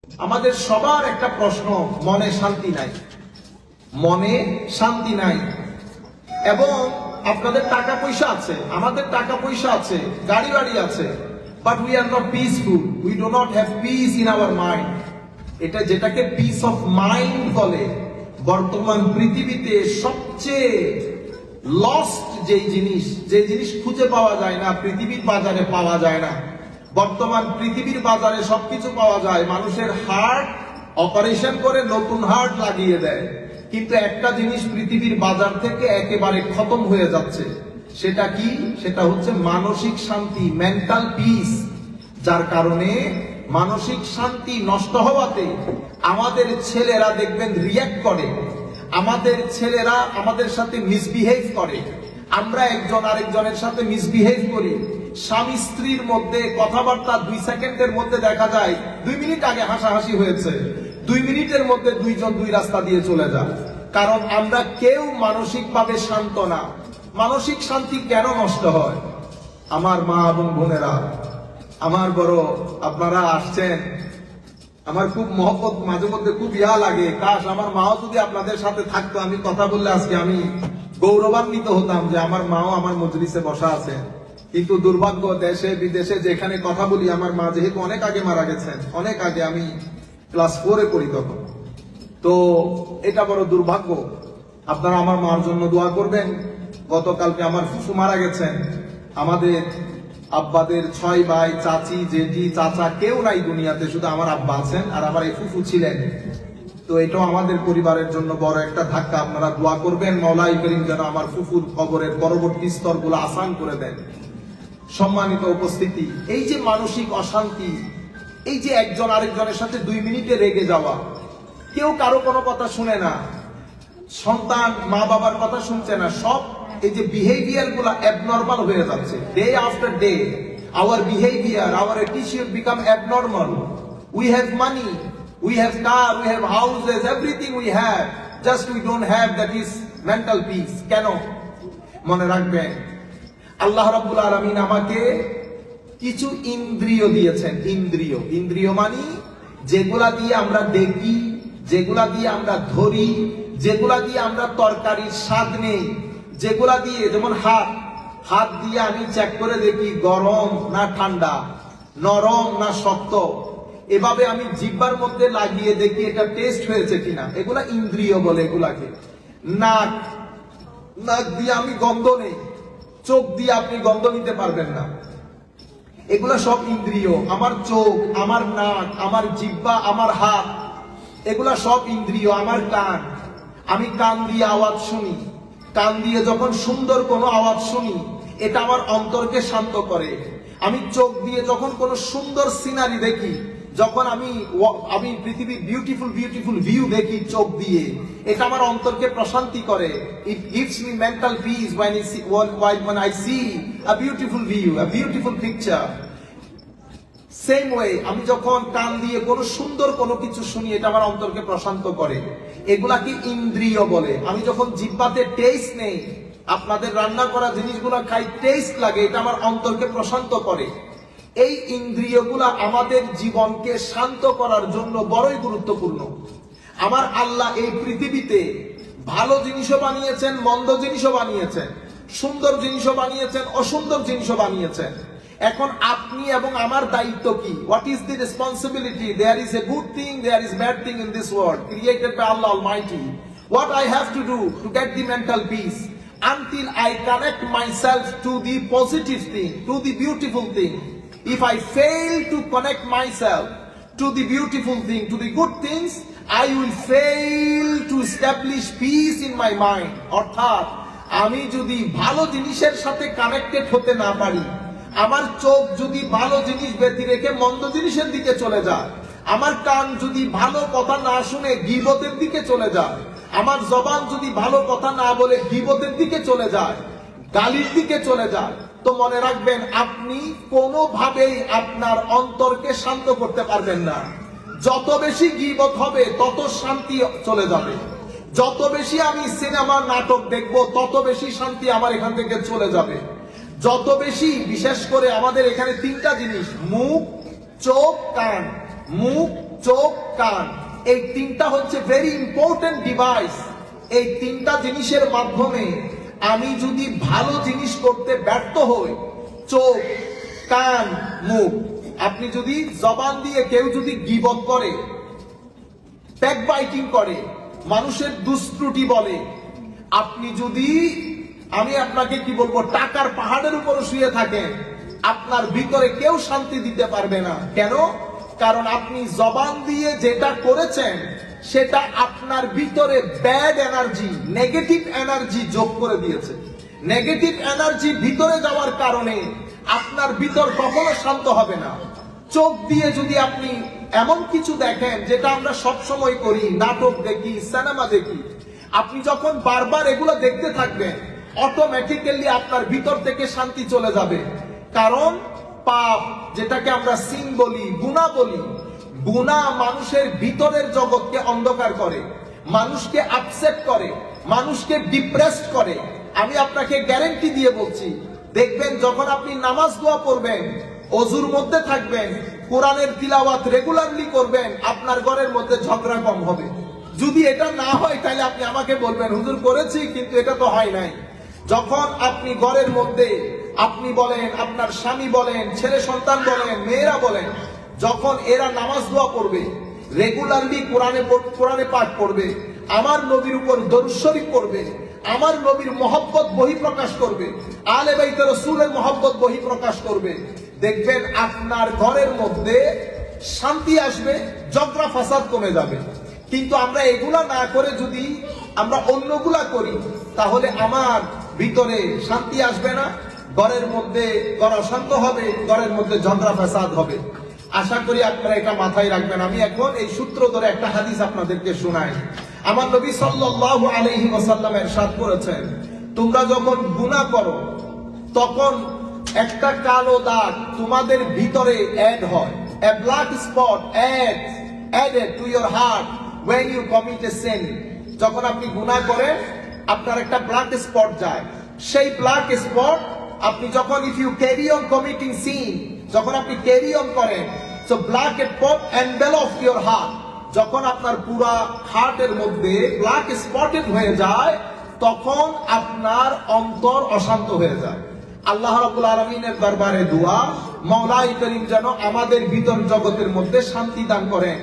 আমাদের সবার একটা প্রশ্ন, মনে শান্তি নাই, মনে শান্তি নাই। এবং আপনাদের টাকা পয়সা আছে, আমাদের টাকা পয়সা আছে, গাড়ি বাড়ি আছে, but we are not peaceful, we do not have peace in our mind. এটা যেটাকে পিস অফ মাইন্ড বলে, বর্তমান পৃথিবীতে সবচেয়ে লস্ট যে জিনিস খুঁজে পাওয়া যায় না, পৃথিবীর বাজারে পাওয়া যায় না। বর্তমান পৃথিবীর বাজারে সবকিছু পাওয়া যায়, মানুষের হার্ট অপারেশন করে নতুন হার্ট লাগিয়ে দেয়, কিন্তু একটা জিনিস পৃথিবীর বাজার থেকে একেবারে খতম হয়ে যাচ্ছে। সেটা কি? সেটা হচ্ছে মানসিক শান্তি, মেন্টাল পিস। যার কারণে মানসিক শান্তি নষ্ট হওয়াতে আমাদের ছেলেরা দেখবেন রিয়্যাক্ট করে, আমাদের ছেলেরা আমাদের সাথে মিসবিহেভ করে, আমরা একজন আরেকজনের সাথে মিসবিহেভ করি। স্বামী স্ত্রীর মধ্যে কথাবার্তা 2 সেকেন্ডের মধ্যে দেখা যায় 2 মিনিট আগে হাসাহাসি হয়েছে, 2 মিনিটের মধ্যে দুইজন দুই রাস্তা দিয়ে চলে যায়। কারণ আমরা কেউ মানসিকভাবে শান্ত না। মানসিক শান্তি কেন নষ্ট হয়? আমার মা এবং বোনেরা, আমার বড়, আপনারা আসছেন, আমার খুব মহব্বত, মাঝে মধ্যে খুব ইয়া লাগে, কাশ আমার মাও যদি আপনাদের সাথে থাকতো, আমি কথা বললে আজকে আমি গৌরবান্বিত হতাম যে আমার মাও আমার মজলিসে বসা আছে। কিন্তু দুর্ভাগ্য, দেশে বিদেশে যেখানে কথা বলি, আমার মা যেহেতু অনেক আগে মারা গেছেন, অনেক আগে, আমি ক্লাস 4-এ পড়ি তখন, তো এটা বড় দুর্ভাগ্য। আপনারা আমার মার জন্য দোয়া করবেন। গতকালকে আমার ফুফু মারা গেছেন। আমাদের আব্বাদের 6 ভাই, চাচি, জেঠি, চাচা কেউ নাই দুনিয়াতে, শুধু আমার আব্বা আছেন আর আমার এই ফুফু ছিলেন। তো এটাও আমাদের পরিবারের জন্য বড় একটা ধাক্কা। আপনারা দোয়া করবেন মওলাই করিম যেন আমার ফুফুর কবরের পরবর্তী স্তরগুলো আসান করে দেন। সম্মানিত উপস্থিতি, এই যে মানসিক অশান্তি, এই যে একজন আরেকজনের সাথে 2 মিনিটে রেগে যাওয়া, কেউ কারো কোনো কথা শুনে না, সন্তান মা বাবার কথা শুনছে না, সব এই যে বিহেভিয়ার গুলা অ্যাবনর্মাল হয়ে যাচ্ছে। Day after day our behaviour, our attitude become abnormal. We have money, we have car, we have houses, everything we have, just we don't have that is mental peace. কেন? মনে রাখবেন, আল্লাহ রাব্বুল আলামিন আমাকে কিছু ইন্দ্রিয় দিয়েছেন। ইন্দ্রিয় মানে যেগুলা দিয়ে আমরা দেখি, যেগুলা দিয়ে আমরা ধরি, যেগুলা দিয়ে আমরা তরকারির স্বাদ নেই, যেগুলা দিয়ে, যেমন হাত দিয়ে আমি চেক করে দেখি গরম না ঠান্ডা, নরম না শক্ত। এভাবে আমি জিহ্বার মধ্যে লাগিয়ে দেখি এটা টেস্ট হয়েছে কিনা। এগুলা ইন্দ্রিয় বলে এগুলাকে। নাক দিয়ে আমি গন্ধ নেই, চোখ দিয়ে আপনি গন্ধ নিতে পারবেন না, এগুলা সব ইন্দ্রিয়। আমার চোখ, আমার নাক, আমার জিহ্বা, আমার হাত, এগুলা সব ইন্দ্রিয়। আমার কান, আমি কান দিয়ে আওয়াজ শুনি, কান দিয়ে যখন সুন্দর কোনো আওয়াজ শুনি, এটা আমার অন্তরকে শান্ত করে। আমি চোখ দিয়ে যখন কোনো সুন্দর সিনারি দেখি, যখন আমি পৃথিবীর বিউটিফুল ভিউ দেখি চোখ দিয়ে, এটা আমার অন্তরকে প্রশান্তি করে। It gives me mental peace when I see a beautiful view, a beautiful picture. Same way, আমি যখন কান দিয়ে কোনো সুন্দর কোনো কিছু শুনি, এটা আমার অন্তরকে প্রশান্ত করে। এগুলাকে ইন্দ্রিয় বলে। আমি যখন জিহ্বাতে টেস্ট নেই, আপনাদের রান্না করা জিনিসগুলো খাই, টেস্ট লাগে, এটা আমার অন্তরকে প্রশান্ত করে। এই ইন্দ্রিয়গুলা আমাদের জীবনকে শান্ত করার জন্য বড়ই গুরুত্বপূর্ণ। আমার আল্লাহ এই পৃথিবীতে ভালো জিনিসও বানিয়েছেন, মন্দ জিনিসও বানিয়েছেন, সুন্দর জিনিসও বানিয়েছেন, অসুন্দর জিনিসও বানিয়েছেন। এখন আপনি এবং আমার দায়িত্ব কি? What is the responsibility? There is a good thing, there is bad thing in this world created by Allah almighty. What I have to do to get the mental peace? Until I connect myself to the positive thing, to the beautiful thing. If I fail to connect myself to the beautiful thing, to the good things, I will fail to establish peace in my mind. অর্থাৎ আমি যদি ভালো জিনিসের সাথে connected হতে না পারি, আমার চোখ যদি ভালো জিনিস ব্যতি রেখে মন্দ জিনিসের দিকে চলে যায়, আমার কান যদি ভালো কথা না শুনে গীবতের দিকে চলে যায়, আমার জবান যদি ভালো কথা না বলে গীবতের দিকে চলে যায়, গালির দিকে চলে যায়, তো মনে রাখবেন আপনি কোনোভাবেই আপনার অন্তরকে শান্ত করতে পারবেন না। যত বেশি গীবত হবে তত শান্তি চলে যাবে। যত বেশি আমি সিনেমা নাটক দেখব তত বেশি শান্তি আমার এখান থেকে চলে যাবে। যত বেশি, বিশেষ করে আমাদের এখানে 3টা জিনিস, মুখ, চোখ, কান। মুখ, চোখ, কান, এই তিনটা হচ্ছে ভেরি ইম্পর্টেন্ট ডিভাইস। এই তিনটা জিনিসের মাধ্যমে আমি যদি ভালো জিনিস করতে ব্যর্থ হই, চোখ, কান, মুখ, আপনি যদি জবান দিয়ে কেউ যদি গীবত করে, ব্যাকবাইটিং করে, মানুষের দুষ্ত্রুটি বলে, আপনি যদি, আমি আপনাকে কি বলবো, টাকার পাহাড়ের উপর শুয়ে থাকেন, আপনার ভিতরে কেউ শান্তি দিতে পারবে না। কেন? কারণ আপনি জবান দিয়ে যেটা করেছেন সেটা আপনার ভিতরে ব্যাড এনার্জি, নেগেটিভ এনার্জি যোগ করে দিয়েছে। নেগেটিভ এনার্জি ভিতরে যাওয়ার কারণে আপনার ভিতর কখনো শান্ত হবে না। চোখ দিয়ে যদি আপনি এমন কিছু দেখেন যেটা আমরা সব সময় করি, নাটক দেখি, সিনেমা দেখি, আপনি যখন বারবার এগুলো দেখতে থাকবেন, অটোমেটিক্যালি আপনার ভিতর থেকে শান্তি চলে যাবে। কারণ পাপ, যেটাকে আমরা সিন বলি, গুনাহ বলি, গুনাহ মানুষের ভিতরের জগৎকে অন্ধকার করে, মানুষকে আপসেট করে, মানুষকে ডিপ্রেসড করে। আমি আপনাকে গ্যারান্টি দিয়ে বলছি, দেখবেন যখন আপনি নামাজ দোয়া পড়বেন, অজুর মধ্যে থাকবেন, কোরআনের তিলাওয়াত রেগুলারলি করবেন, আপনার ঘরের মধ্যে ঝগড়া কম হবে। যদি এটা না হয় তাহলে আপনি আমাকে বলবেন, হুজুর করেছি কিন্তু এটা তো হয় নাই। যখন আপনি ঘরের মধ্যে, আপনি বলেন, আপনার স্বামী বলেন, ছেলে সন্তান বলেন, মেয়েরা বলেন, যখন এরা নামাজ দোয়া পড়বে, রেগুলারলি কোরআনে পাঠ করবে, আমার নবীর উপর দরুদ শরীফ পড়বে, আমার নবীর মহব্বত বহিঃপ্রকাশ করবে, আলে বাইতে রাসূলের মহব্বত বহিঃপ্রকাশ করবে, দেখবেন আপনার ঘরের মধ্যে শান্তি আসবে, ঝগড়া ফাসাদ কমে যাবে। কিন্তু আমরা এগুলা না করে যদি আমরা অন্যগুলা করি, তাহলে আমার ভিতরে শান্তি আসবে না, ঘরের মধ্যে ঘর অশান্ত হবে, ঘরের মধ্যে ঝগড়া ফাসাদ হবে। আশা করি আপনারা এটা মাথায় রাখবেন। আমি এখন এই সূত্র ধরে একটা হাদিস আপনাদেরকে শোনাই। আমার নবী সাল্লাল্লাহু আলাইহি ওয়াসাল্লাম ইরশাদ করেছেন, তোমরা যখন গুনাহ করো তখন একটা কালো দাগ তোমাদের ভিতরে অ্যাড হয়, a black spot added to your heart when you commit a sin। যখন আপনি গুনাহ করেন আপনার একটা ব্ল্যাক স্পট যায়, সেই ব্ল্যাক স্পট আপনি যখন, if you carry on committing sin, যখন আপনি ক্যারি অন করেন, so black spot envelop your heart, যখন আপনার পুরা হার্টের মধ্যে ব্ল্যাক স্পটেড হয়ে যায়, তখন আপনার অন্তর অশান্ত হয়ে যায়। আল্লাহ রাব্বুল আলামিনের দরবারে দোয়া, মাওলাই করিম যেন আমাদের ভিতর জগতের মধ্যে শান্তি দান করেন।